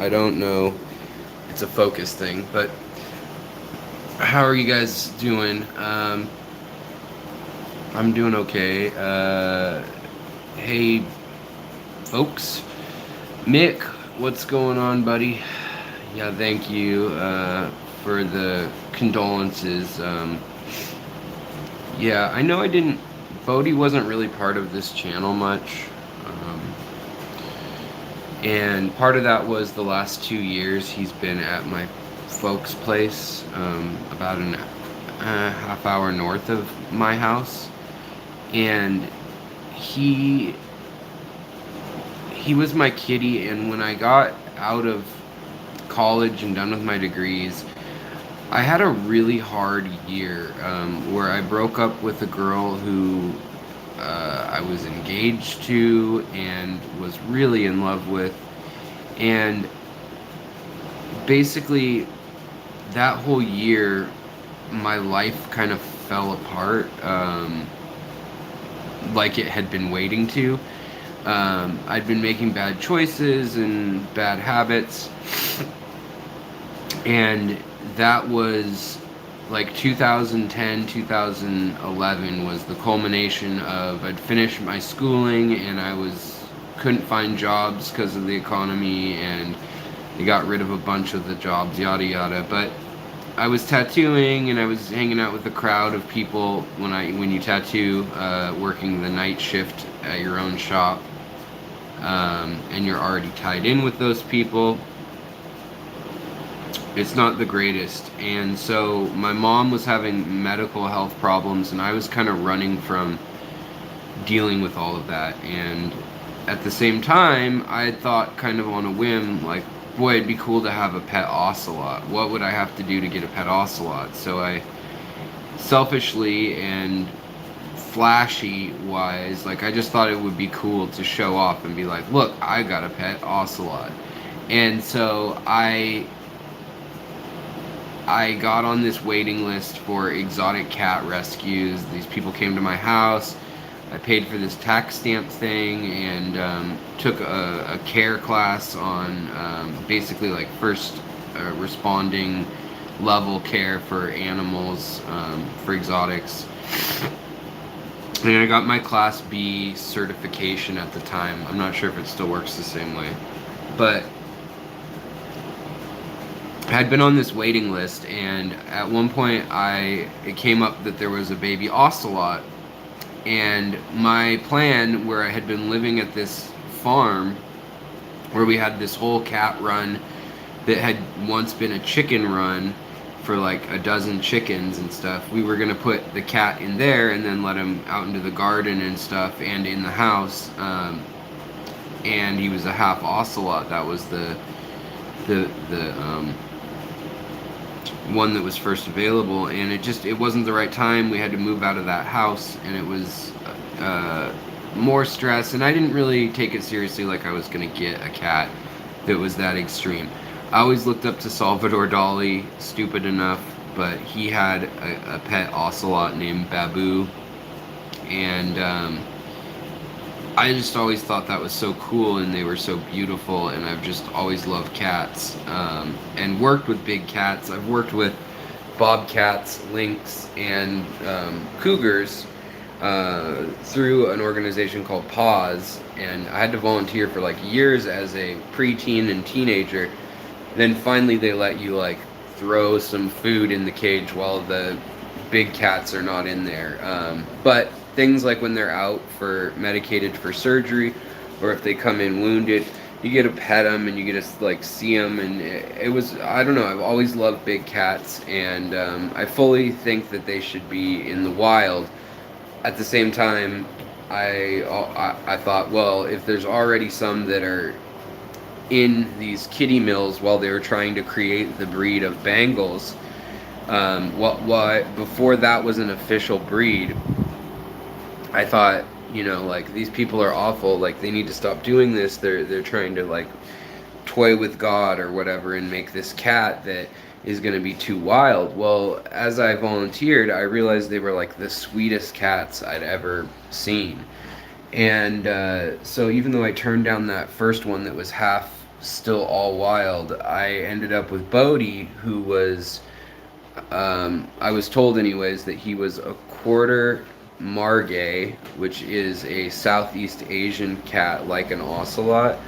I don't know. It's a focus thing, but how are you guys doing? I'm doing okay. Hey, folks. Mick, what's going on, buddy? Yeah, thank you for the condolences. Yeah, I know I didn't. Bodie wasn't really part of this channel much. Um, and part of that was the last 2 years he's been at my folks' place, about a half hour north of my house. And he he was my kitty, and when I got out of college and done with my degrees, I had a really hard year, where I broke up with a girl who I was engaged to and was really in love with. And basically, that whole year, my life kind of fell apart, like it had been waiting to. I'd been making bad choices and bad habits, and that was like 2010, 2011 was the culmination of I'd finished my schooling and couldn't find jobs because of the economy, and they got rid of a bunch of the jobs, yada yada. But I was tattooing and I was hanging out with a crowd of people when you tattoo, working the night shift at your own shop, and you're already tied in with those people. It's not the greatest. And so my mom was having medical health problems, and I was kind of running from dealing with all of that. And at the same time, I had thought, kind of on a whim, like, boy, it'd be cool to have a pet ocelot. What would I have to do to get a pet ocelot? So I selfishly and flashy wise, like, I just thought it would be cool to show off and be like, look, I got a pet ocelot. And so I got on this waiting list for exotic cat rescues. These people came to my house. I paid for this tax stamp thing, and took a care class on, basically like first responding level care for animals, for exotics. And I got my Class B certification at the time. I'm not sure if it still works the same way. But I had been on this waiting list, and at one point it came up that there was a baby ocelot. And my plan, where I had been living at this farm where we had this whole cat run that had once been a chicken run for like a dozen chickens and stuff, we were going to put the cat in there and then let him out into the garden and stuff and in the house. And he was a half ocelot. That was the one that was first available, and it wasn't the right time. We had to move out of that house, and it was more stress, and I didn't really take it seriously, like I was gonna get a cat that was that extreme. I always looked up to Salvador Dali, stupid enough, but he had a pet ocelot named Babu, and I just always thought that was so cool, and they were so beautiful, and I've just always loved cats, and worked with big cats. I've worked with bobcats, lynx, and cougars through an organization called Paws, and I had to volunteer for like years as a preteen and teenager. Then finally they let you like throw some food in the cage while the big cats are not in there. But things like when they're out for medicated for surgery, or if they come in wounded, you get to pet them and you get to like see them, and it was, I don't know, I've always loved big cats, and I fully think that they should be in the wild. At the same time, I thought, well, if there's already some that are in these kitty mills while they were trying to create the breed of Bengals, before that was an official breed, I thought, like, these people are awful, like, they need to stop doing this. They're trying to like toy with God or whatever and make this cat that is going to be too wild. Well, as I volunteered, I realized they were like the sweetest cats I'd ever seen. And so even though I turned down that first one that was half still all wild, I ended up with Bodhi, who was, I was told anyways, that he was a quarter Margay, which is a Southeast Asian cat like an ocelot,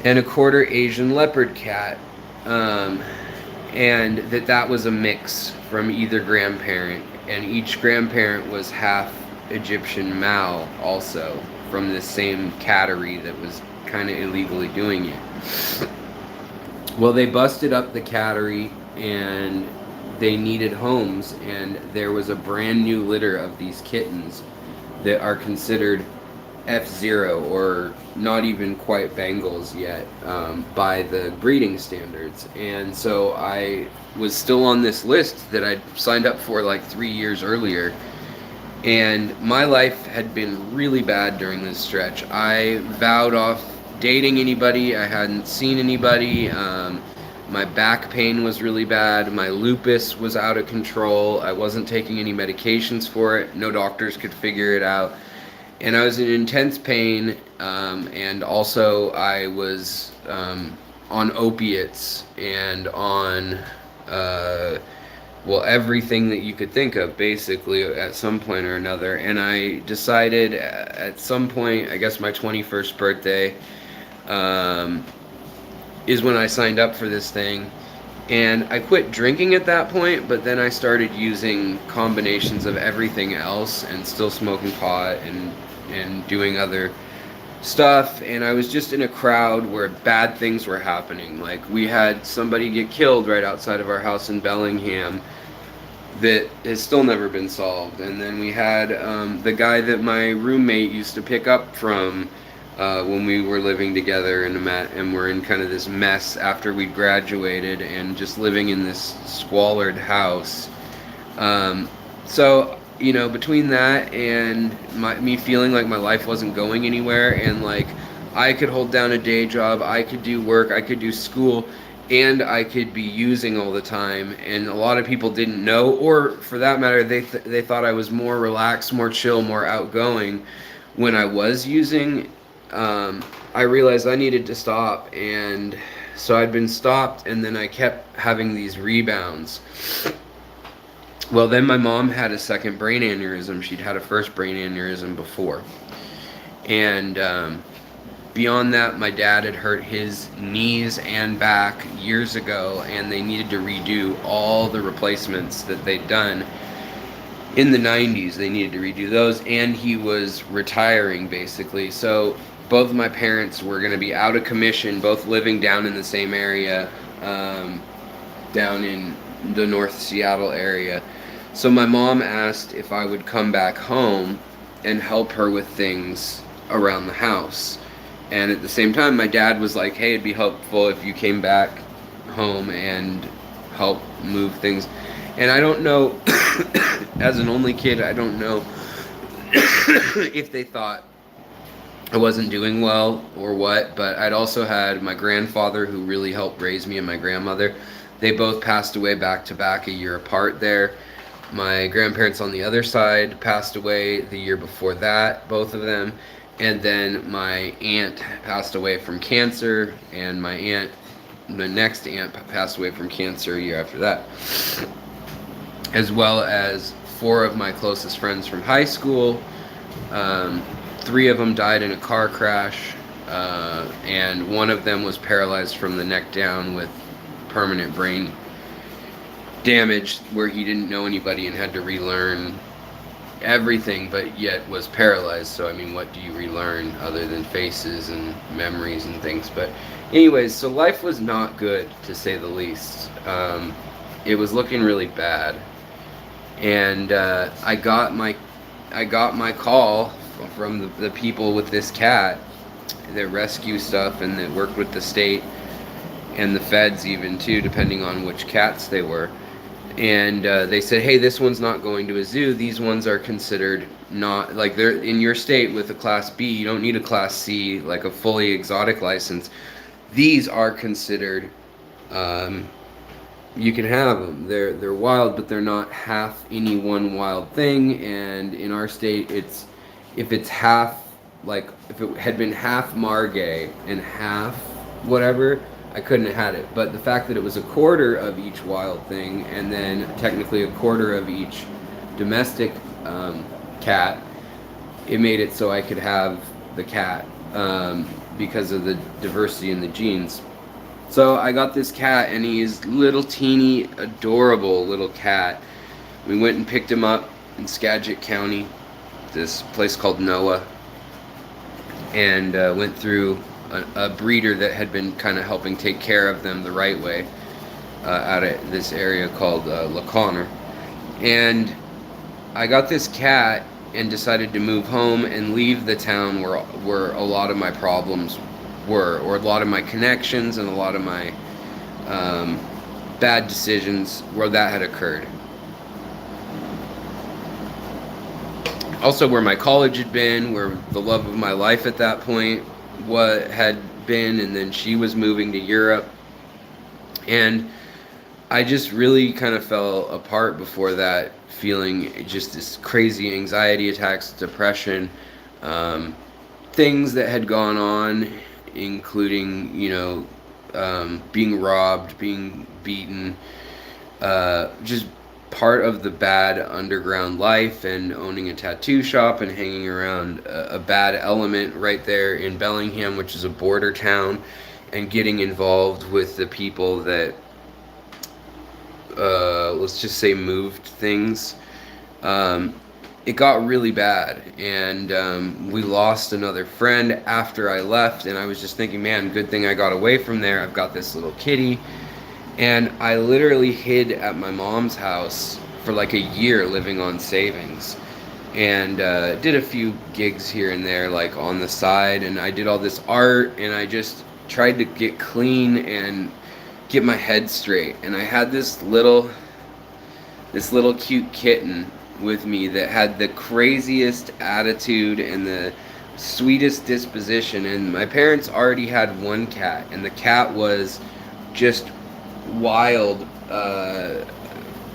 and a quarter Asian leopard cat. And that was a mix from either grandparent, and each grandparent was half Egyptian Mao also, from this same cattery that was kind of illegally doing it. Well, they busted up the cattery and they needed homes, and there was a brand new litter of these kittens that are considered F0 or not even quite Bengals yet, by the breeding standards. And so I was still on this list that I'd signed up for like 3 years earlier. And my life had been really bad during this stretch. I vowed off dating anybody. I hadn't seen anybody. My back pain was really bad. My lupus was out of control. I wasn't taking any medications for it. No doctors could figure it out. And I was in intense pain, and also I was on opiates and on, well, everything that you could think of, basically, at some point or another. And I decided at some point, I guess my 21st birthday, is when I signed up for this thing. And I quit drinking at that point, but then I started using combinations of everything else and still smoking pot and doing other stuff. And I was just in a crowd where bad things were happening. Like, we had somebody get killed right outside of our house in Bellingham that has still never been solved. And then we had the guy that my roommate used to pick up from when we were living together, and we're in kind of this mess after we graduated and just living in this squalid house. So, you know, between that and me feeling like my life wasn't going anywhere, and like I could hold down a day job, I could do work, I could do school, and I could be using all the time, and a lot of people didn't know, or for that matter, they thought I was more relaxed, more chill, more outgoing when I was using. I realized I needed to stop, and so I'd been stopped, and then I kept having these rebounds. Well, then my mom had a second brain aneurysm. She'd had a first brain aneurysm before. And beyond that, my dad had hurt his knees and back years ago, and they needed to redo all the replacements that they'd done in the 90s. They needed to redo those, and he was retiring, basically. So both of my parents were going to be out of commission, both living down in the same area, down in the North Seattle area. So my mom asked if I would come back home and help her with things around the house. And at the same time, my dad was like, hey, it'd be helpful if you came back home and help move things. And I don't know, as an only kid, I don't know if they thought I wasn't doing well or what, but I'd also had my grandfather who really helped raise me, and my grandmother. They both passed away back to back, a year apart there. My grandparents on the other side passed away the year before that, both of them. And then my aunt passed away from cancer, and my next aunt passed away from cancer a year after that. As well as 4 of my closest friends from high school. 3 of them died in a car crash, and one of them was paralyzed from the neck down with permanent brain damage, where he didn't know anybody and had to relearn everything, but yet was paralyzed. So I mean, what do you relearn other than faces and memories and things? But anyways, so life was not good, to say the least. It was looking really bad, and I got my call from the people with this cat that rescue stuff and that worked with the state and the feds even too, depending on which cats they were. And they said, hey, this one's not going to a zoo. These ones are considered not, like, they're in your state with a class B. You don't need a class C, like a fully exotic license. These are considered, you can have them. They're wild, but they're not half any one wild thing. And in our state, if it's half, like if it had been half Margay and half whatever, I couldn't have had it. But the fact that it was a quarter of each wild thing, and then technically a quarter of each domestic cat, it made it so I could have the cat because of the diversity in the genes. So I got this cat, and he's little teeny, adorable little cat. We went and picked him up in Skagit County, this place called Noah, and went through a breeder that had been kind of helping take care of them the right way out of this area called La Conner. And I got this cat and decided to move home and leave the town where a lot of my problems were, or a lot of my connections and a lot of my bad decisions where that had occurred. Also where my college had been, where the love of my life at that point what had been, and then she was moving to Europe. And I just really kind of fell apart before that, feeling just this crazy anxiety attacks, depression, things that had gone on, including, being robbed, being beaten, just part of the bad underground life, and owning a tattoo shop and hanging around a bad element right there in Bellingham, which is a border town, and getting involved with the people that let's just say moved things. It got really bad, and we lost another friend after I left, and I was just thinking, man, good thing I got away from there. I've got this little kitty. And I literally hid at my mom's house for like a year, living on savings, and did a few gigs here and there, like on the side, and I did all this art, and I just tried to get clean and get my head straight. And I had this little cute kitten with me that had the craziest attitude and the sweetest disposition, and my parents already had one cat, and the cat was just wild,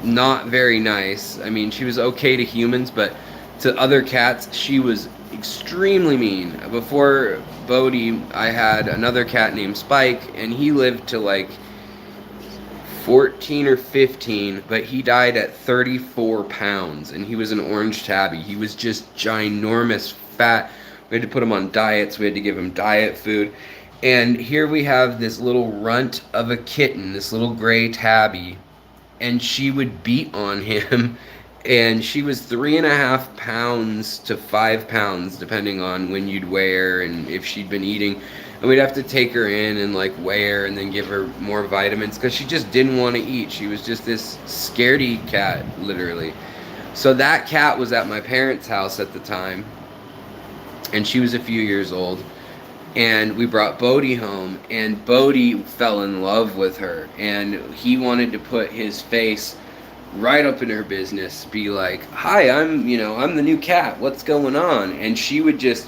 not very nice. I mean, she was okay to humans, but to other cats she was extremely mean. Before Bodhi, I had another cat named Spike, and he lived to like 14 or 15, but he died at 34 pounds, and he was an orange tabby. He was just ginormous, fat. We had to put him on diets. We had to give him diet food. And here we have this little runt of a kitten, this little gray tabby, and she would beat on him. And she was 3.5 pounds to 5 pounds, depending on when you'd weigh her and if she'd been eating. And we'd have to take her in and like weigh her and then give her more vitamins, because she just didn't want to eat. She was just this scaredy cat, literally. So that cat was at my parents' house at the time, and she was a few years old. And we brought Bodhi home, and Bodhi fell in love with her, and he wanted to put his face right up in her business, be like, hi, I'm the new cat, what's going on? And she would just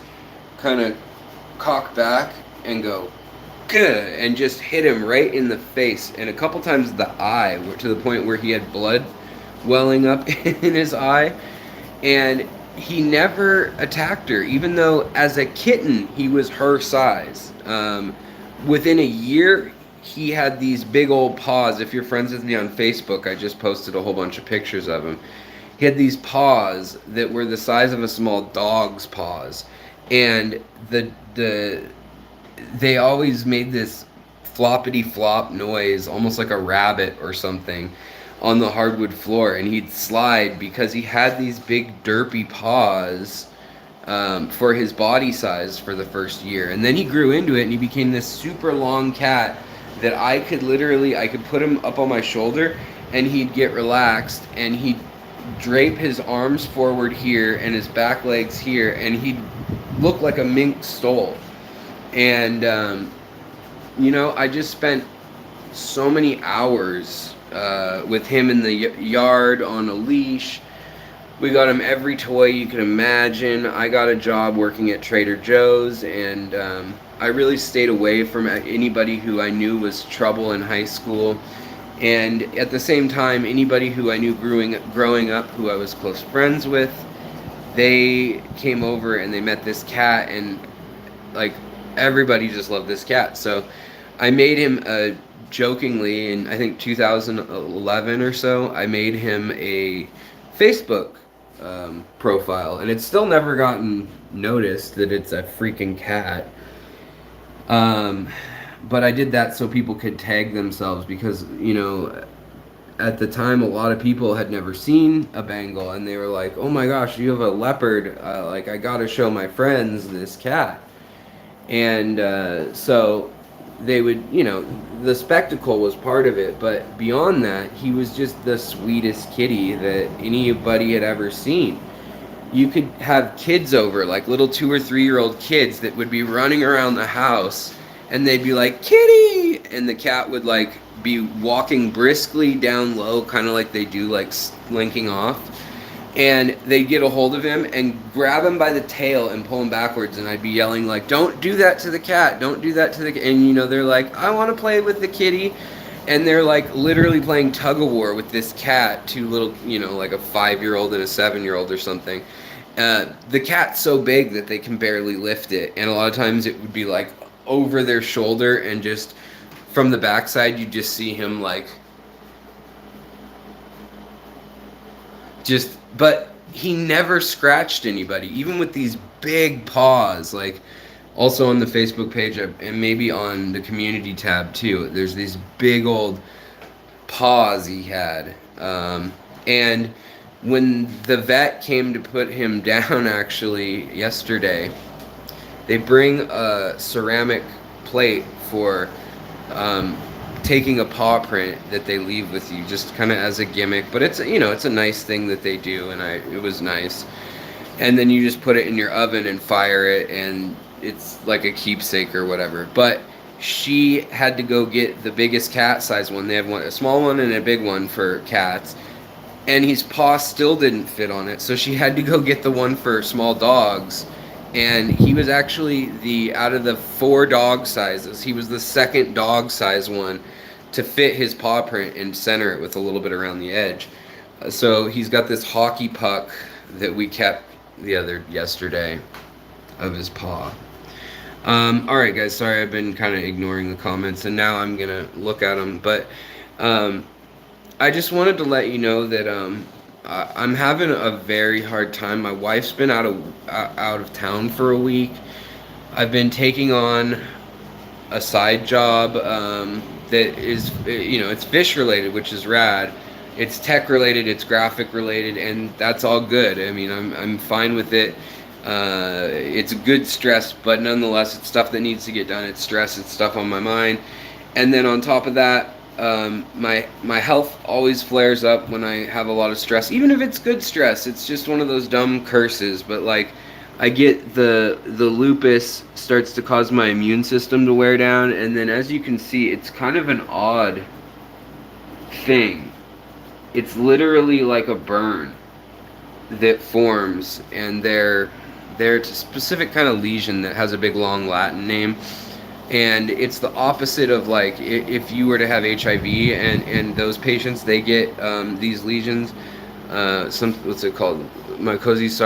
kind of cock back and go, good, and just hit him right in the face, and a couple times the eye, to the point where he had blood welling up in his eye. And he never attacked her, even though as a kitten he was her size. Within a year, he had these big old paws. If you're friends with me on Facebook, I just posted a whole bunch of pictures of him. He had these paws that were the size of a small dog's paws, and they always made this floppity flop noise, almost like a rabbit or something, on the hardwood floor. And he'd slide because he had these big derpy paws for his body size for the first year. And then he grew into it, and he became this super long cat that I could put him up on my shoulder, and he'd get relaxed, and he'd drape his arms forward here and his back legs here, and he'd look like a mink stole. And I just spent so many hours with him in the yard on a leash. We got him every toy you could imagine. I got a job working at Trader Joe's, and I really stayed away from anybody who I knew was trouble in high school. And at the same time, anybody who I knew growing up who I was close friends with, they came over and they met this cat, and like everybody just loved this cat. So I made him jokingly in I think 2011 or so. I made him a Facebook profile, and it's still never gotten noticed that it's a freaking cat. Um, but I did that so people could tag themselves because at the time a lot of people had never seen a Bengal, and they were like, "Oh my gosh, you have a leopard! Like I gotta show my friends this cat." And so they would, the spectacle was part of it, but beyond that, he was just the sweetest kitty that anybody had ever seen. You could have kids over, like little 2 or 3 year old kids that would be running around the house, and they'd be like, "Kitty!" And the cat would like be walking briskly down low, kind of like they do, like slinking off. And they'd get a hold of him and grab him by the tail and pull him backwards, and I'd be yelling like, "Don't do that to the cat! Don't do that to the cat!" And they're like, "I want to play with the kitty," and they're like literally playing tug of war with this cat, two little, like a 5-year-old and a 7-year-old or something. The cat's so big that they can barely lift it, and a lot of times it would be like over their shoulder, and just from the backside you just see him like but he never scratched anybody, even with these big paws. Like, also on the Facebook page, and maybe on the community tab too, there's these big old paws he had. And when the vet came to put him down, actually, yesterday, they bring a ceramic plate for taking a paw print that they leave with you, just kind of as a gimmick. But it's it's a nice thing that they do, and it was nice. And then you just put it in your oven and fire it, and it's like a keepsake or whatever. But she had to go get the biggest cat size one. They have a small one and a big one for cats, and his paw still didn't fit on it, so she had to go get the one for small dogs. And he was actually out of the 4 dog sizes, he was the second dog size one to fit his paw print and center it with a little bit around the edge. So he's got this hockey puck that we kept yesterday of his paw. Alright guys, sorry I've been kind of ignoring the comments, and now I'm gonna look at them. But I just wanted to let you know that I'm having a very hard time. My wife's been out of town for a week. I've been taking on a side job that is, it's fish related, which is rad. It's tech related, it's graphic related, and that's all good. I mean, I'm fine with it. It's good stress, but nonetheless, it's stuff that needs to get done. It's stress, it's stuff on my mind. And then on top of that, my health always flares up when I have a lot of stress, even if it's good stress. It's just one of those dumb curses. But like, I get the lupus starts to cause my immune system to wear down, and then as you can see, it's kind of an odd thing. It's literally like a burn that forms, and they're a specific kind of lesion that has a big long Latin name. And it's the opposite of like if you were to have HIV, and those patients, they get these lesions, what's it called, mycosis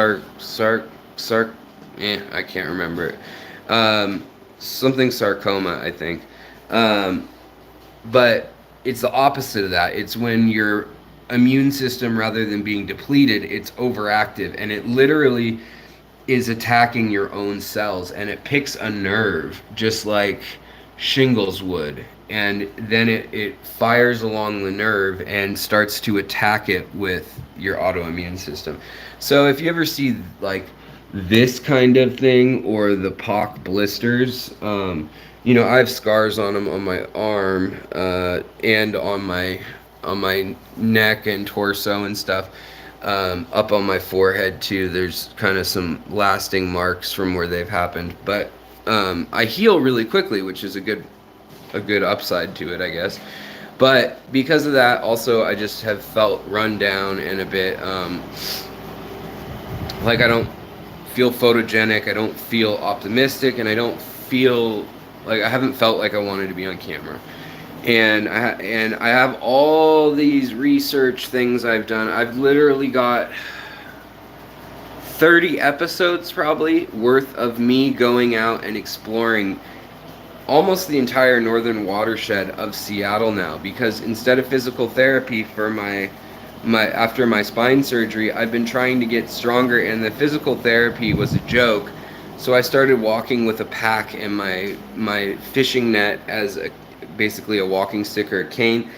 I can't remember it, something sarcoma, I think. But it's the opposite of that. It's when your immune system, rather than being depleted, it's overactive, and it literally is attacking your own cells, and it picks a nerve just like shingles would, and then it fires along the nerve and starts to attack it with your autoimmune system. So if you ever see like this kind of thing, or the pock blisters, I have scars on them on my arm, and on my neck and torso and stuff. Up on my forehead too, there's kind of some lasting marks from where they've happened. But I heal really quickly, which is a good upside to it, I guess. But because of that, also, I just have felt run down and a bit like I don't feel photogenic, I don't feel optimistic, and I don't feel like, I haven't felt like I wanted to be on camera. And I have all these research things I've done. I've literally got 30 episodes probably worth of me going out and exploring almost the entire northern watershed of Seattle now, because instead of physical therapy for my after my spine surgery, I've been trying to get stronger, and the physical therapy was a joke. So I started walking with a pack and my fishing net as basically a walking stick or a cane,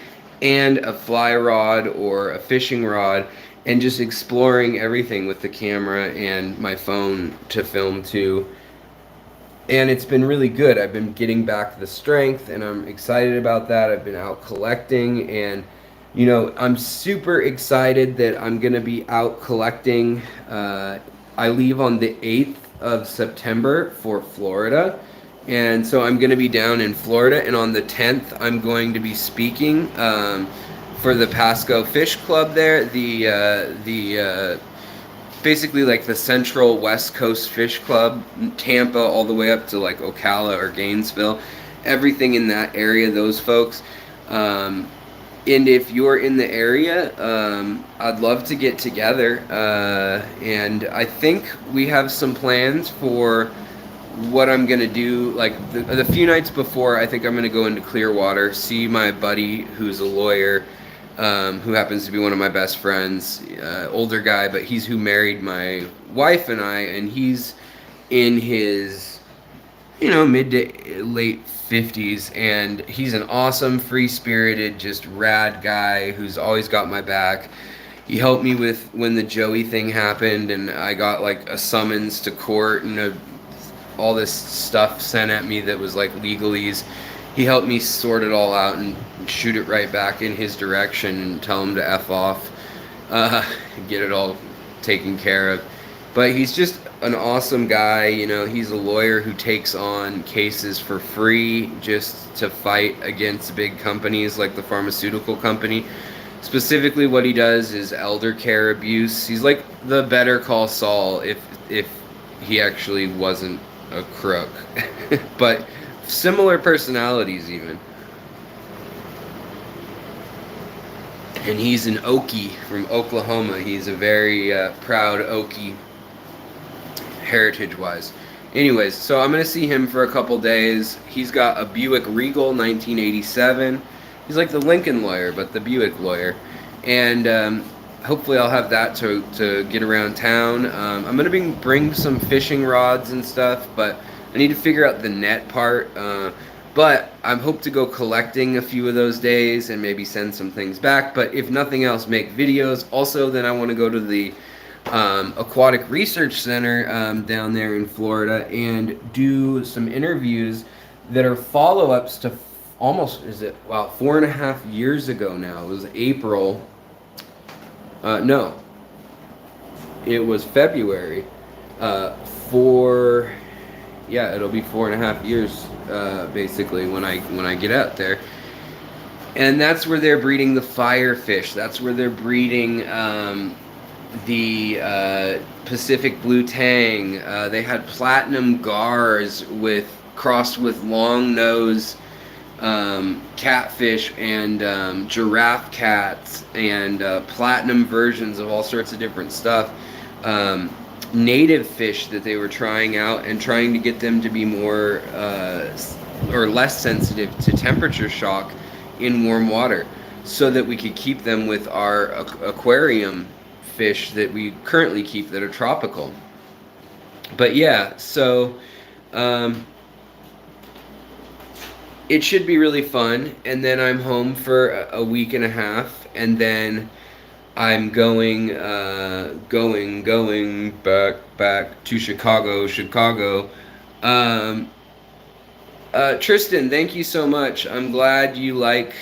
and a fly rod or a fishing rod, and just exploring everything with the camera and my phone to film too. And it's been really good. I've been getting back the strength, and I'm excited about that. I've been out collecting, and I'm super excited that I'm gonna be out collecting. I leave on the 8th of September for Florida, and so I'm gonna be down in Florida. And on the 10th, I'm going to be speaking for the Pasco Fish Club there. The basically like the Central West Coast Fish Club, Tampa all the way up to like Ocala or Gainesville, everything in that area, those folks. And if you're in the area, I'd love to get together. And I think we have some plans for what I'm going to do. Like the few nights before, I think I'm going to go into Clearwater, see my buddy who's a lawyer, who happens to be one of my best friends, older guy, but he's who married my wife and I, and he's in his, mid to late 50s, and he's an awesome, free-spirited, just rad guy who's always got my back. He helped me with when the Joey thing happened, and I got like a summons to court and all this stuff sent at me that was like legalese. He helped me sort it all out and shoot it right back in his direction and tell him to F off, get it all taken care of. But he's just an awesome guy. He's a lawyer who takes on cases for free just to fight against big companies like the pharmaceutical company. Specifically, what he does is elder care abuse. He's like the Better Call Saul if he actually wasn't a crook. But similar personalities even. And he's an Okie from Oklahoma. He's a very proud Okie, heritage-wise. Anyways, so I'm going to see him for a couple days. He's got a Buick Regal 1987. He's like the Lincoln lawyer, but the Buick lawyer. And hopefully I'll have that to get around town. I'm going to bring some fishing rods and stuff, but I need to figure out the net part. But I hope to go collecting a few of those days and maybe send some things back. But if nothing else, make videos. Also, then I want to go to the Aquatic Research Center down there in Florida and do some interviews that are follow-ups to almost, 4.5 years ago now. It was April. No. It was February. It'll be 4.5 years, basically, when I get out there. And that's where they're breeding the firefish. That's where they're breeding the Pacific blue tang. They had platinum gars crossed with long nose catfish and giraffe cats and platinum versions of all sorts of different stuff. Native fish that they were trying out and trying to get them to be more or less sensitive to temperature shock in warm water, so that we could keep them with our aquarium fish that we currently keep that are tropical. But yeah, so it should be really fun. And then I'm home for a week and a half, and then I'm going back to Chicago. Tristan, thank you so much. I'm glad you like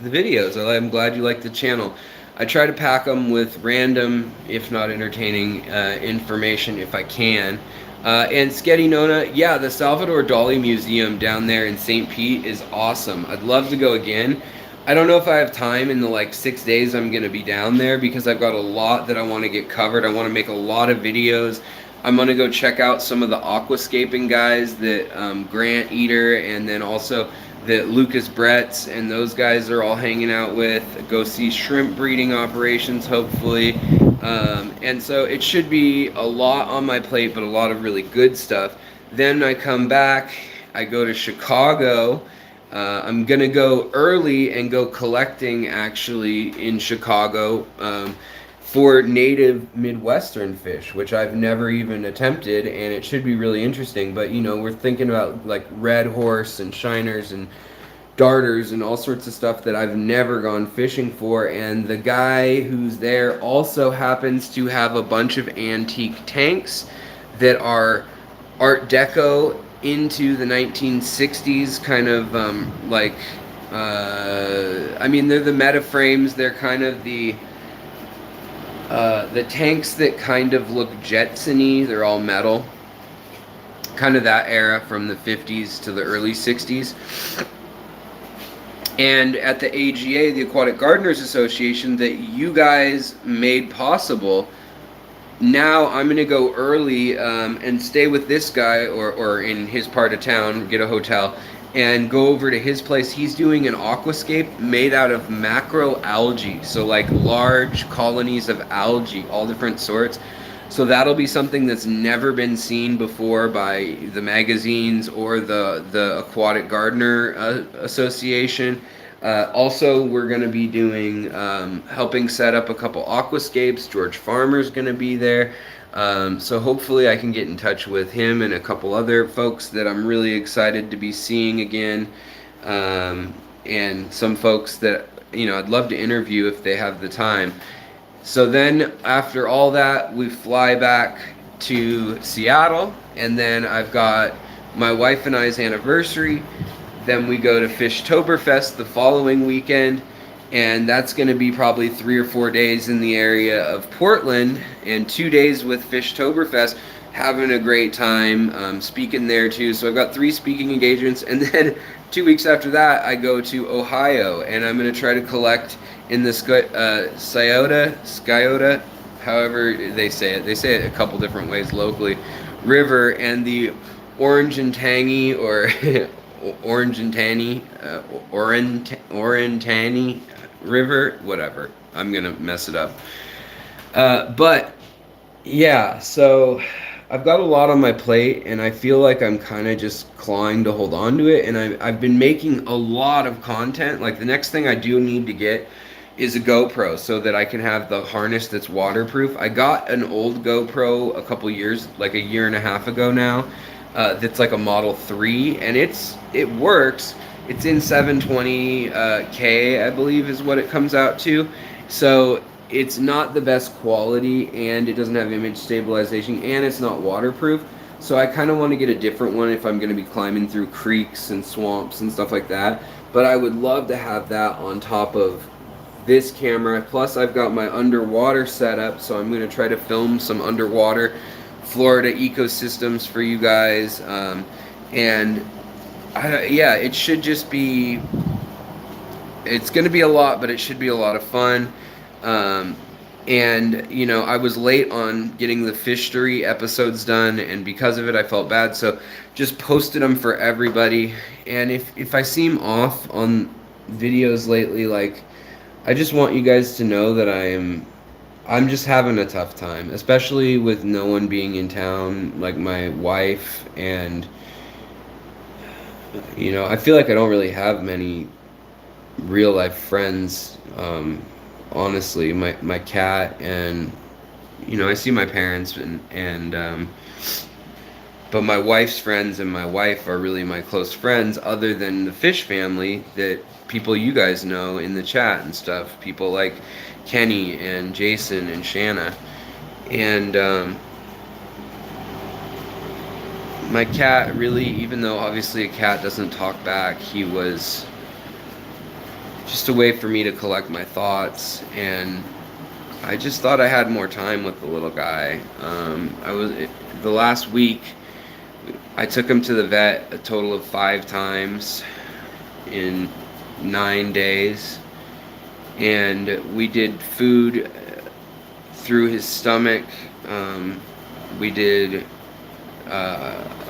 the videos. I'm glad you like the channel. I try to pack them with random, if not entertaining, information if I can. And Sketty Nona, yeah, the Salvador Dali Museum down there in St. Pete is awesome. I'd love to go again. I don't know if I have time in the 6 days I'm going to be down there, because I've got a lot that I want to get covered. I want to make a lot of videos. I'm going to go check out some of the aquascaping guys that Grant Eater and then also that Lucas Bretz and those guys are all hanging out with. Go see shrimp breeding operations, hopefully. And so it should be a lot on my plate, but a lot of really good stuff. Then I come back. I go to Chicago. I'm gonna go early and go collecting actually in Chicago for native Midwestern fish, which I've never even attempted, and it should be really interesting. But you know, we're thinking about like red horse and shiners and darters and all sorts of stuff that I've never gone fishing for. And the guy who's there also happens to have a bunch of antique tanks that are Art Deco into the 1960s, kind of I mean, they're the meta frames. They're kind of the tanks that kind of look Jetson-y. They're all metal, kind of that era from the 50s to the early 60s. And at the AGA, the Aquatic Gardeners Association, that you guys made possible, now I'm going to go early and stay with this guy, or in his part of town, get a hotel, and go over to his place. He's doing an aquascape made out of macro algae, so like large colonies of algae, all different sorts. So that'll be something that's never been seen before by the magazines or the Aquatic Gardener Association. Also, we're going to be doing, helping set up a couple aquascapes. George Farmer's going to be there. So hopefully I can get in touch with him and a couple other folks that I'm really excited to be seeing again. And some folks that, you know, I'd love to interview if they have the time. So then after all that, we fly back to Seattle, and then I've got my wife and I's anniversary. Then we go to Fishtoberfest the following weekend, and that's going to be probably 3 or 4 days in the area of Portland, and 2 days with Fishtoberfest, having a great time, speaking there too. So I've got 3 speaking engagements, and then 2 weeks after that, I go to Ohio, and I'm going to try to collect in the Scioto, however they say it. They say it a couple different ways locally, river, and the Orange and Tangy, or Orangitani River, whatever. I'm gonna mess it up. But yeah, so I've got a lot on my plate, and I feel like I'm kind of just clawing to hold on to it. And I've been making a lot of content. Like, the next thing I do need to get is a GoPro so that I can have the harness that's waterproof. I got an old GoPro a couple years, like a year and a half ago now. That's like a Model 3, and it works. It's in 720K, I believe is what it comes out to. So it's not the best quality, and it doesn't have image stabilization, and it's not waterproof. So I kind of want to get a different one if I'm going to be climbing through creeks and swamps and stuff like that. But I would love to have that on top of this camera. Plus I've got my underwater setup, so I'm going to try to film some underwater Florida ecosystems for you guys, and yeah, it should just be, it's going to be a lot, but it should be a lot of fun. And you know, I was late on getting the Fishery episodes done, and because of it I felt bad, so just posted them for everybody. And if I seem off on videos lately, like, I just want you guys to know that I'm just having a tough time, especially with no one being in town, like my wife, and you know, I feel like I don't really have many real life friends, honestly. My cat, and you know, I see my parents, and but my wife's friends and my wife are really my close friends, other than the fish family that people you guys know in the chat and stuff, people like Kenny and Jason and Shanna. And my cat, really, even though obviously a cat doesn't talk back, he was just a way for me to collect my thoughts, and I just thought I had more time with the little guy. The last week I took him to the vet a total of 5 times in 9 days, and we did food through his stomach. We did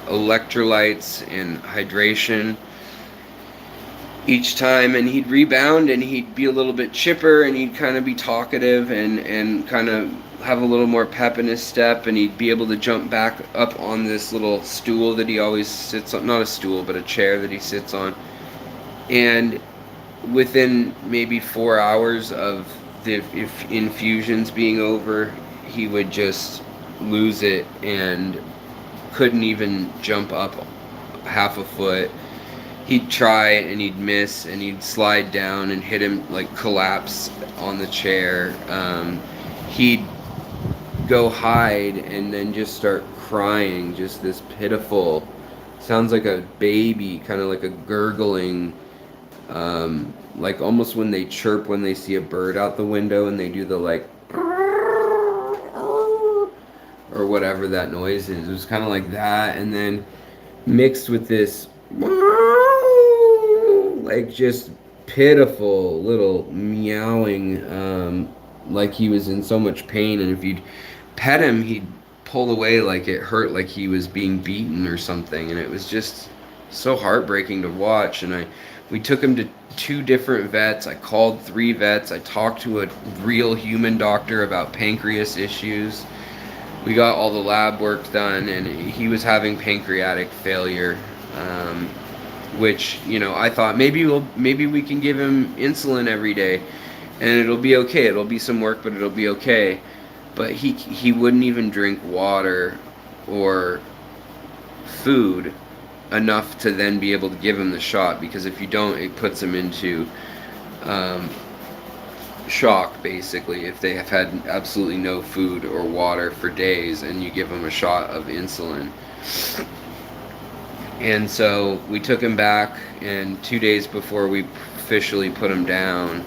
electrolytes and hydration. each time, and he'd rebound and he'd be a little bit chipper, and he'd kind of be talkative and kind of have a little more pep in his step, and he'd be able to jump back up on this little stool that he always sits on, not a stool but a chair that he sits on. And within maybe 4 hours of the infusions being over, he would just lose it and couldn't even jump up half a foot. He'd try and he'd miss, and he'd slide down and hit him, like collapse on the chair. He'd go hide and then just start crying, just this pitiful, sounds like a baby, kind of like a gurgling, like almost when they chirp when they see a bird out the window and they do the like, or whatever that noise is. It was kind of like that, and then mixed with this like just pitiful little meowing, like he was in so much pain, and if you'd pet him, he'd pull away like it hurt, like he was being beaten or something, and it was just so heartbreaking to watch. And we took him to 2 different vets. I called 3 vets. I talked to a real human doctor about pancreas issues. We got all the lab work done, and he was having pancreatic failure, which, you know, I thought maybe we can give him insulin every day and it'll be okay. It'll be some work, but it'll be okay. But he wouldn't even drink water or food enough to then be able to give him the shot, because if you don't, it puts him into shock, basically, if they have had absolutely no food or water for days and you give them a shot of insulin. And so we took him back, and 2 days before we officially put him down,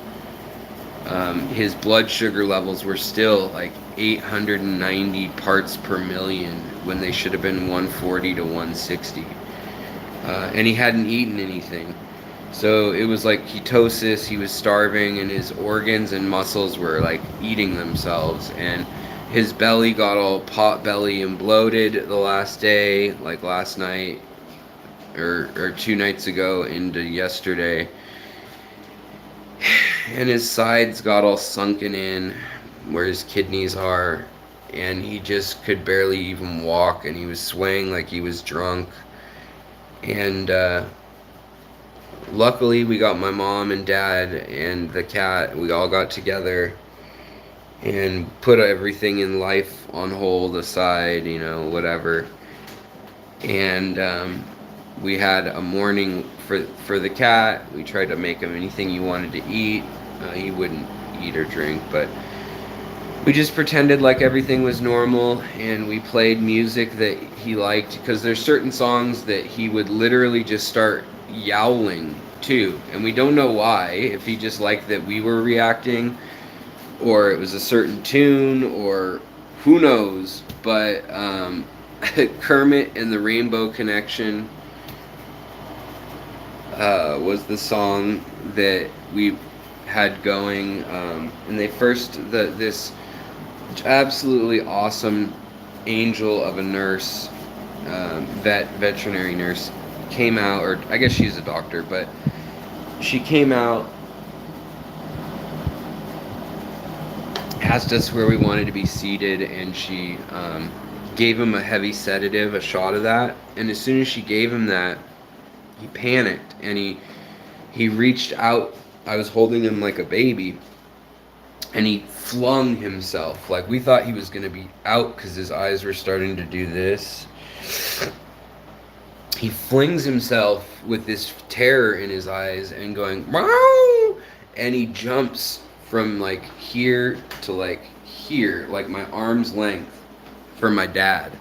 his blood sugar levels were still like 890 parts per million when they should have been 140 to 160. And he hadn't eaten anything. So it was like ketosis, he was starving, and his organs and muscles were like eating themselves, and his belly got all pot belly and bloated the last day, like last night or 2 nights ago into yesterday. And his sides got all sunken in where his kidneys are, and he just could barely even walk, and he was swaying like he was drunk. And luckily we got my mom and dad and the cat, we all got together and put everything in life on hold aside, you know, whatever. And we had a morning for the cat. We tried to make him anything he wanted to eat. He wouldn't eat or drink, but we just pretended like everything was normal, and we played music that he liked, because there's certain songs that he would literally just start yowling to, and we don't know why, if he just liked that we were reacting, or it was a certain tune, or who knows. But Kermit and the Rainbow Connection was the song that we had going, and they first, this absolutely awesome angel of a nurse, veterinary nurse, came out, or I guess she's a doctor, but she came out, asked us where we wanted to be seated, and she gave him a heavy sedative, a shot of that. And as soon as she gave him that, he panicked, and he reached out. I was holding him like a baby, and he flung himself. Like, we thought he was going to be out because his eyes were starting to do this. He flings himself with this terror in his eyes and going, "Meow!" And he jumps from like here to like here, like my arm's length, for my dad.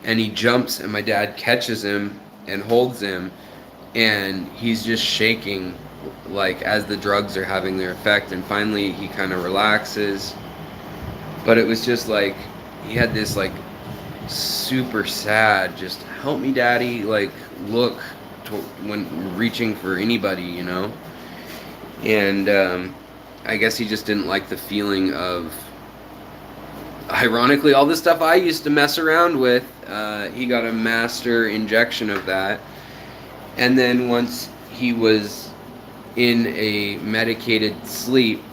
And he jumps, and my dad catches him and holds him, and he's just shaking, like, as the drugs are having their effect. And finally he kind of relaxes, but it was just like he had this like super sad, just help me daddy, like look when reaching for anybody, you know. And I guess he just didn't like the feeling of, ironically, all the stuff I used to mess around with. He got a master injection of that, and then once he was in a medicated sleep.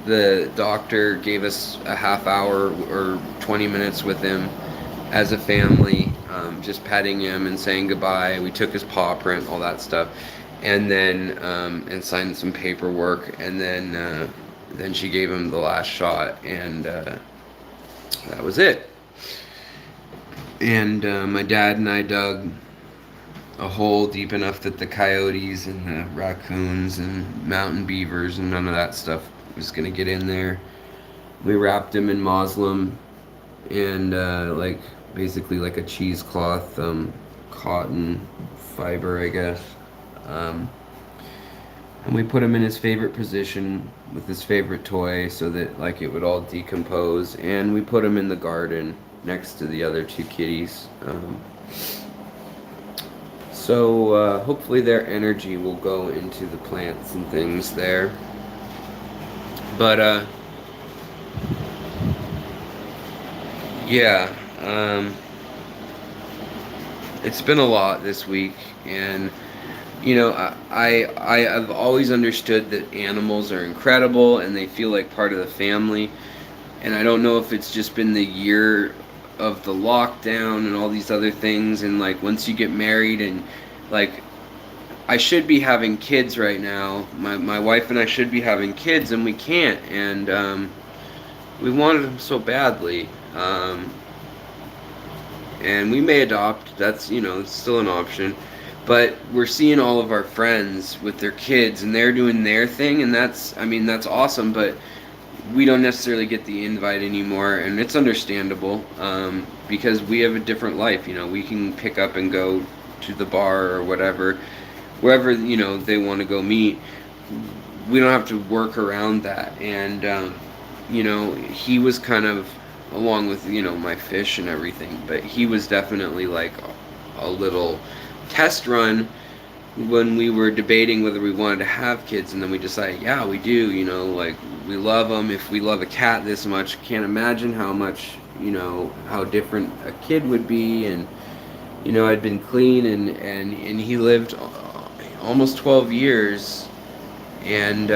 The doctor gave us a half hour or 20 minutes with him as a family, just petting him and saying goodbye. We took his paw print, all that stuff, and then and signed some paperwork, and then she gave him the last shot, and that was it. And my dad and I dug a hole deep enough that the coyotes and the raccoons and mountain beavers and none of that stuff was gonna get in there. We wrapped him in muslin and like basically like a cheesecloth, cotton fiber, I guess. And we put him in his favorite position with his favorite toy so that like it would all decompose. And we put him in the garden next to the other two kitties. So hopefully their energy will go into the plants and things there. But yeah, it's been a lot this week, and you know, I've always understood that animals are incredible and they feel like part of the family. And I don't know if it's just been the year of the lockdown and all these other things, and like once you get married and like I should be having kids right now. My wife and I should be having kids, and we can't, and we wanted them so badly. And we may adopt. That's, you know, it's still an option. But we're seeing all of our friends with their kids, and they're doing their thing, and that's, I mean, that's awesome. But we don't necessarily get the invite anymore, and it's understandable, because we have a different life. You know, we can pick up and go to the bar or whatever, wherever, you know, they want to go meet. We don't have to work around that. And you know, he was kind of, along with, you know, my fish and everything, but he was definitely like a little test run when we were debating whether we wanted to have kids, and then we decided, yeah, we do. You know, like, we love them. If we love a cat this much, can't imagine how much, you know, how different a kid would be. And you know, I'd been clean, and he lived almost 12 years, and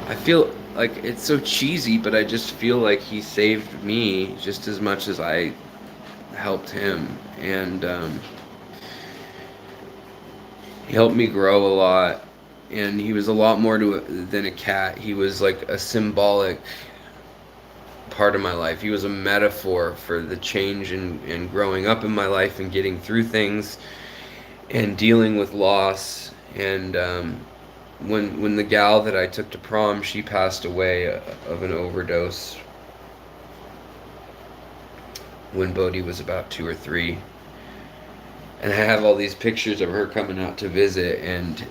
I feel like it's so cheesy, but I just feel like he saved me just as much as I helped him. And he helped me grow a lot, and he was a lot more to it than a cat. He was like a symbolic part of my life. He was a metaphor for the change and growing up in my life and getting through things and dealing with loss. And when the gal that I took to prom, she passed away of an overdose when Bodhi was about 2 or 3. And I have all these pictures of her coming out to visit, and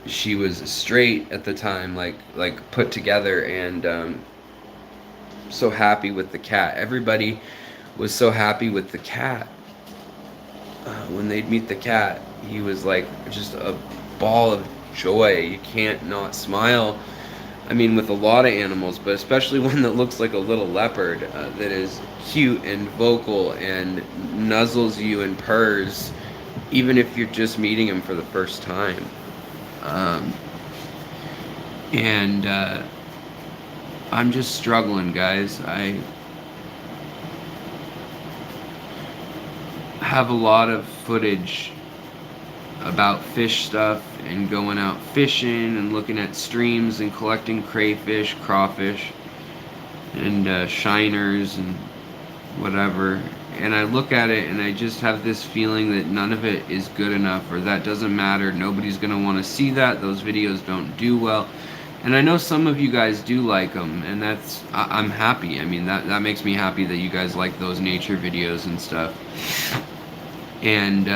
she was straight at the time, like put together, and so happy with the cat. Everybody was so happy with the cat. When they'd meet the cat, he was like just a ball of joy. You can't not smile. I mean, with a lot of animals, but especially one that looks like a little leopard, that is cute and vocal and nuzzles you and purrs, even if you're just meeting him for the first time. And I'm just struggling, guys. I have a lot of footage about fish stuff and going out fishing and looking at streams and collecting crayfish, crawfish, and shiners and whatever. And I look at it and I just have this feeling that none of it is good enough, or that doesn't matter. Nobody's going to want to see that. Those videos don't do well. And I know some of you guys do like them, and that's, I'm happy. I mean, that makes me happy that you guys like those nature videos and stuff. And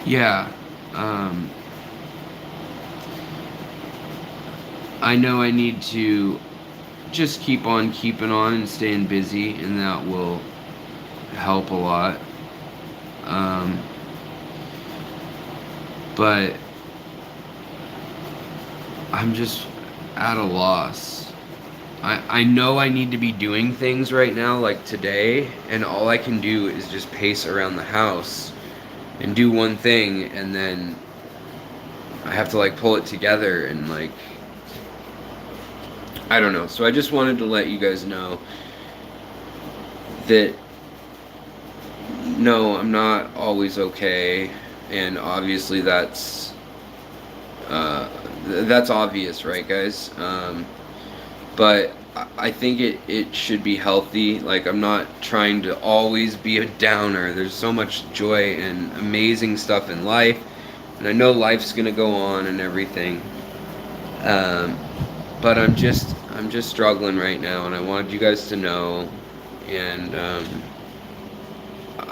yeah, I know I need to just keep on keeping on and staying busy, and that will help a lot. But I'm just at a loss. I know I need to be doing things right now, like today, and all I can do is just pace around the house and do one thing, and then I have to like pull it together, and like, I don't know. So I just wanted to let you guys know that no, I'm not always okay, and obviously that's obvious, right, guys? But I think it should be healthy. Like, I'm not trying to always be a downer. There's so much joy and amazing stuff in life, and I know life's gonna go on and everything. But I'm just struggling right now, and I wanted you guys to know, and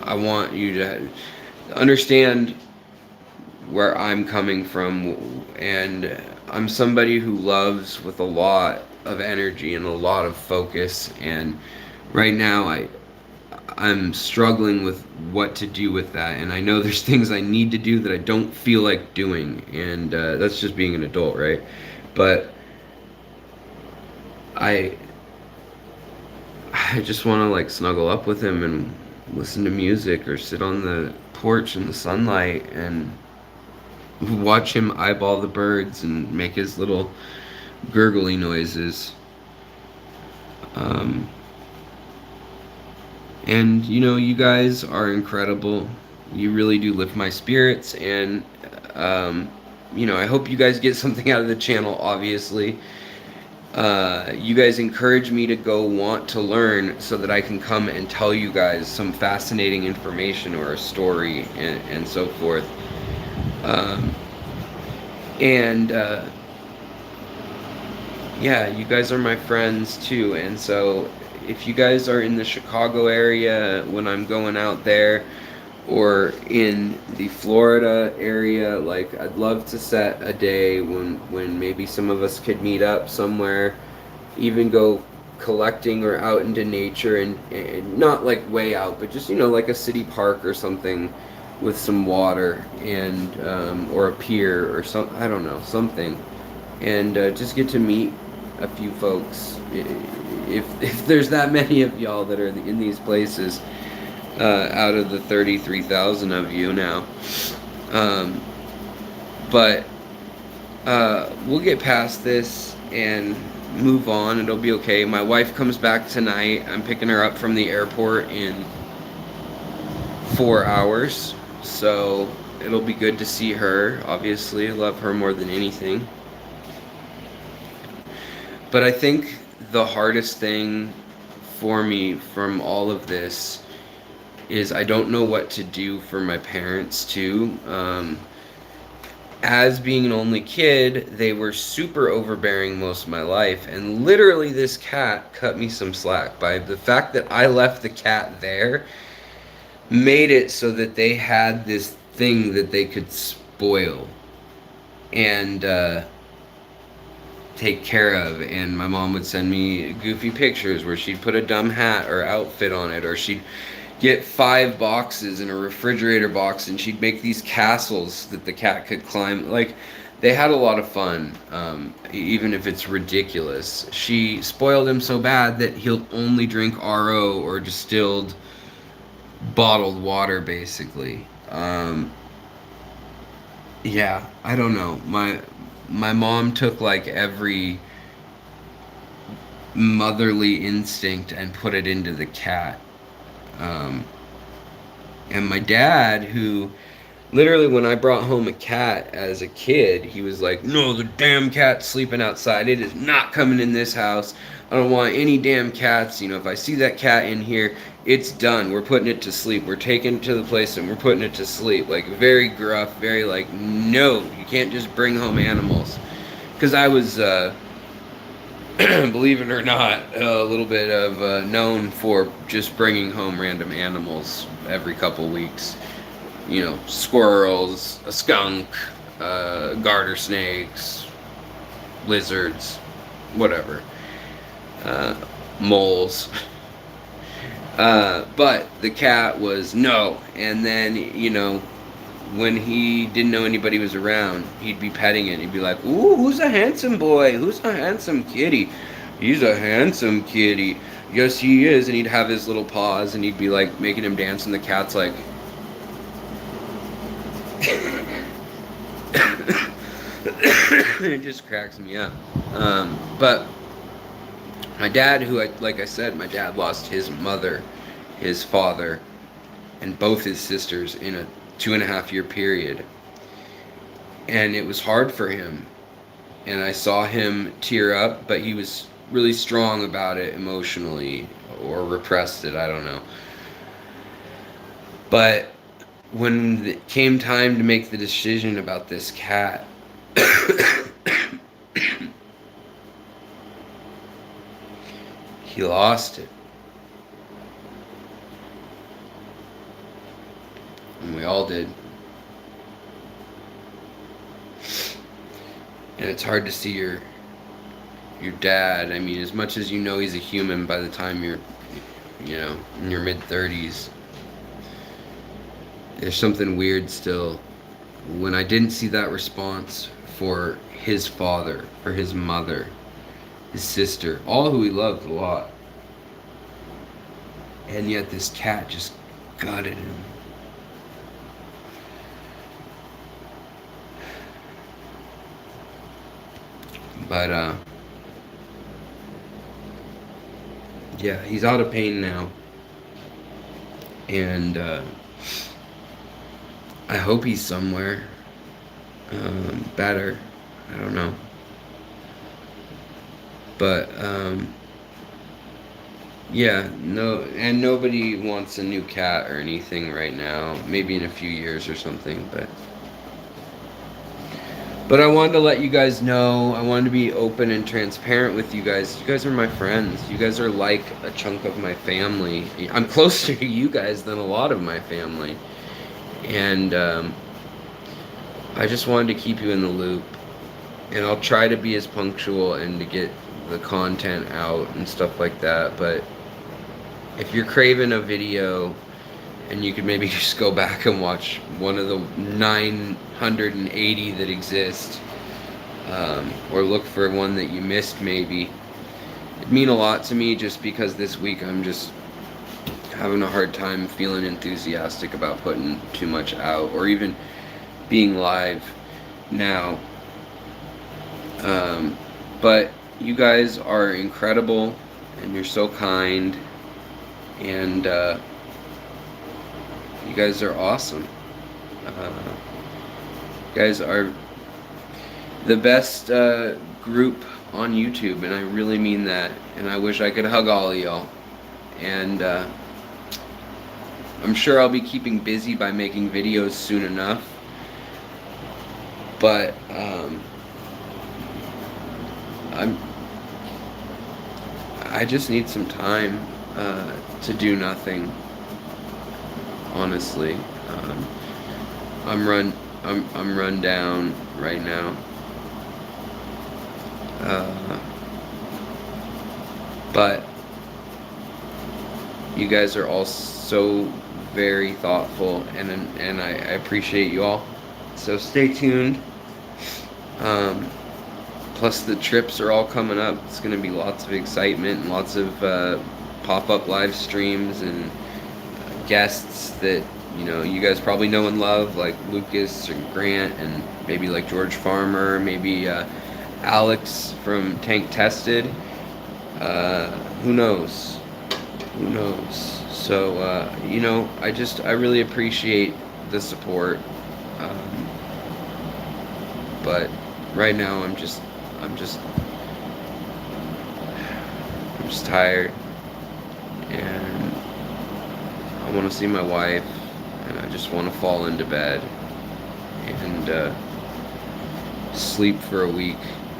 I want you to understand where I'm coming from, and I'm somebody who loves with a lot of energy and a lot of focus, and right now I'm struggling with what to do with that, and I know there's things I need to do that I don't feel like doing, and that's just being an adult, right? But I just want to like snuggle up with him and listen to music or sit on the porch in the sunlight and watch him eyeball the birds and make his little gurgly noises. And you know, you guys are incredible. You really do lift my spirits, and you know, I hope you guys get something out of the channel, obviously. You guys encourage me to go want to learn so that I can come and tell you guys some fascinating information or a story and so forth. Yeah, you guys are my friends too, and so if you guys are in the Chicago area when I'm going out there, or in the Florida area, like, I'd love to set a day when maybe some of us could meet up somewhere, even go collecting or out into nature, and not like way out, but just, you know, like a city park or something with some water, and or a pier or some, I don't know, something, and just get to meet a few folks, if there's that many of y'all that are in these places, out of the 33,000 of you now. But we'll get past this and move on. It'll be okay. My wife comes back tonight. I'm picking her up from the airport in 4 hours, so it'll be good to see her. Obviously, I love her more than anything. But I think the hardest thing for me from all of this is I don't know what to do for my parents too. As being an only kid, they were super overbearing most of my life, and literally this cat cut me some slack by the fact that I left the cat there, made it so that they had this thing that they could spoil and take care of. And my mom would send me goofy pictures where she'd put a dumb hat or outfit on it, or she'd get 5 boxes in a refrigerator box and she'd make these castles that the cat could climb. Like, they had a lot of fun, even if it's ridiculous. She spoiled him so bad that he'll only drink RO or distilled bottled water, basically. Yeah, I don't know. My mom took like every motherly instinct and put it into the cat. And my dad, who literally, when I brought home a cat as a kid, he was like, "No, the damn cat's sleeping outside. It is not coming in this house. I don't want any damn cats. You know, if I see that cat in here, it's done. We're putting it to sleep. We're taking it to the place and we're putting it to sleep." Like, very gruff, very like, "No, you can't just bring home animals." Because I was, believe it or not, a little bit of known for just bringing home random animals every couple weeks. You know, squirrels, a skunk, garter snakes, lizards, whatever, moles. But the cat was no. And then, you know, when he didn't know anybody was around, he'd be petting it. He'd be like, "Ooh, who's a handsome boy? Who's a handsome kitty?" He's a handsome kitty. Yes, he is. And he'd have his little paws, and he'd be like making him dance, and the cat's like. It just cracks me up. But my dad, like I said, my dad lost his mother, his father, and both his sisters in a 2.5 year period. And it was hard for him. And I saw him tear up, but he was really strong about it emotionally, or repressed it, I don't know. But when it came time to make the decision about this cat, he lost it. And we all did. And it's hard to see your dad. I mean, as much as you know he's a human, by the time you're, in your mid-30s, there's something weird still. When I didn't see that response for his father, for his mother, his sister, all who he loved a lot. And yet this cat just gutted him. But, yeah, he's out of pain now. And, I hope he's somewhere better. I don't know. But, yeah, and nobody wants a new cat or anything right now. Maybe in a few years or something, But I wanted to let you guys know. I wanted to be open and transparent with you guys. You guys are my friends. You guys are like a chunk of my family. I'm closer to you guys than a lot of my family. And I just wanted to keep you in the loop. And I'll try to be as punctual and to get the content out and stuff like that. But if you're craving a video, and you could maybe just go back and watch one of the 980 that exist, or look for one that you missed maybe. It'd mean a lot to me, just because this week I'm just having a hard time feeling enthusiastic about putting too much out, or even being live now. But you guys are incredible, and you're so kind, and you guys are awesome. You guys are the best group on YouTube, and I really mean that. And I wish I could hug all of y'all. And I'm sure I'll be keeping busy by making videos soon enough. But I just need some time to do nothing. Honestly, I'm run down right now. But you guys are all so very thoughtful, and I appreciate you all. So stay tuned. Plus the trips are all coming up. It's going to be lots of excitement and lots of pop-up live streams and guests that you guys probably know and love, like Lucas or Grant, and maybe like George Farmer, maybe Alex from Tank Tested. Who knows? So I really appreciate the support. But right now I'm just tired, and I want to see my wife, and I just want to fall into bed and sleep for a week.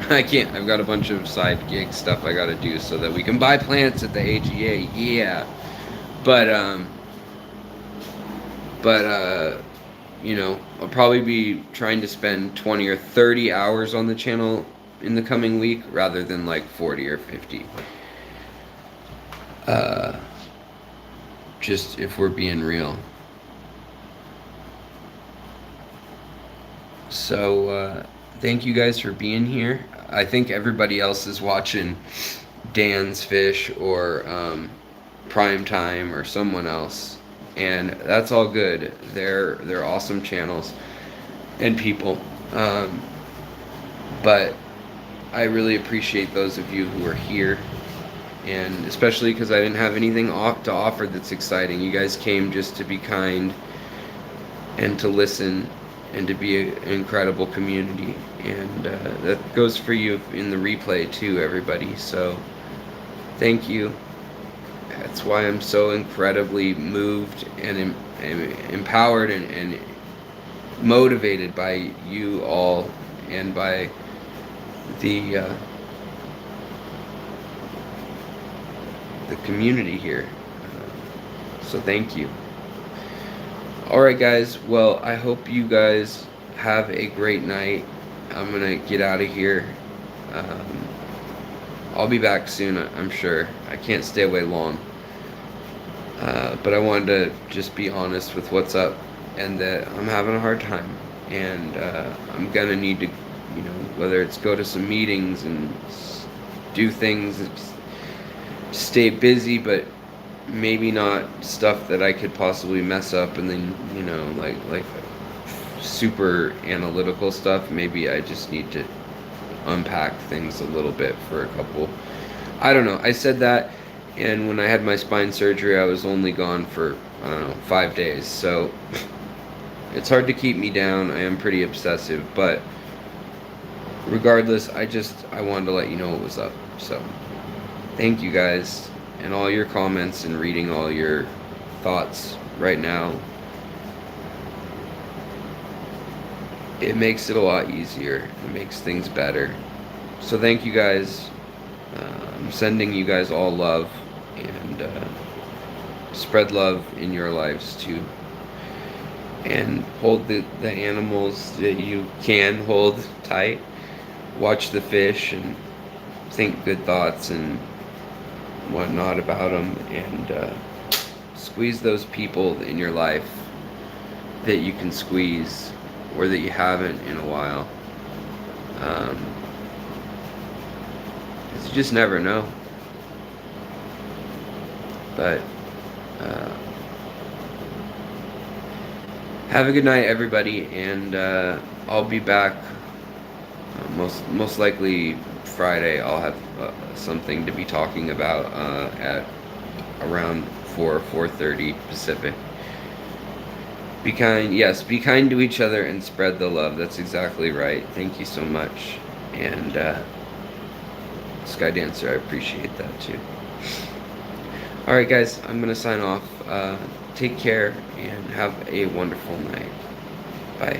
I can't. I've got a bunch of side gig stuff I got to do so that we can buy plants at the AGA. Yeah, but I'll probably be trying to spend 20 or 30 hours on the channel in the coming week rather than like 40 or 50. Just if we're being real. So thank you guys for being here. I think everybody else is watching Dan's Fish or Prime Time or someone else, and that's all good. They're awesome channels and people, but I really appreciate those of you who are here, and especially because I didn't have anything to offer that's exciting. You guys came just to be kind and to listen and to be an incredible community, and that goes for you in the replay too, everybody. So thank you. That's why I'm so incredibly moved and empowered and motivated by you all and by the community here. So thank you. Alright guys, well, I hope you guys have a great night. I'm gonna get out of here. I'll be back soon, I'm sure. I can't stay away long. But I wanted to just be honest with what's up and that I'm having a hard time. And I'm gonna need to, whether it's go to some meetings and do things, stay busy, but maybe not stuff that I could possibly mess up, and then like super analytical stuff. Maybe I just need to unpack things a little bit for a couple. I don't know. I said that, and when I had my spine surgery, I was only gone for 5 days. So it's hard to keep me down. I am pretty obsessive, but regardless, I wanted to let you know what was up. So thank you guys, and all your comments and reading all your thoughts right now. It makes it a lot easier. It makes things better. So thank you guys. I'm sending you guys all love, and spread love in your lives too. And hold the animals that you can hold tight. Watch the fish and think good thoughts and whatnot about them, and squeeze those people in your life that you can squeeze or that you haven't in a while. 'Cause you just never know. But have a good night, everybody, and I'll be back most likely Friday. I'll have something to be talking about at around 4:30 Pacific. Be kind, yes, be kind to each other and spread the love. That's exactly right. Thank you so much. And Sky Dancer, I appreciate that too. Alright guys, I'm gonna sign off. Take care and have a wonderful night. Bye.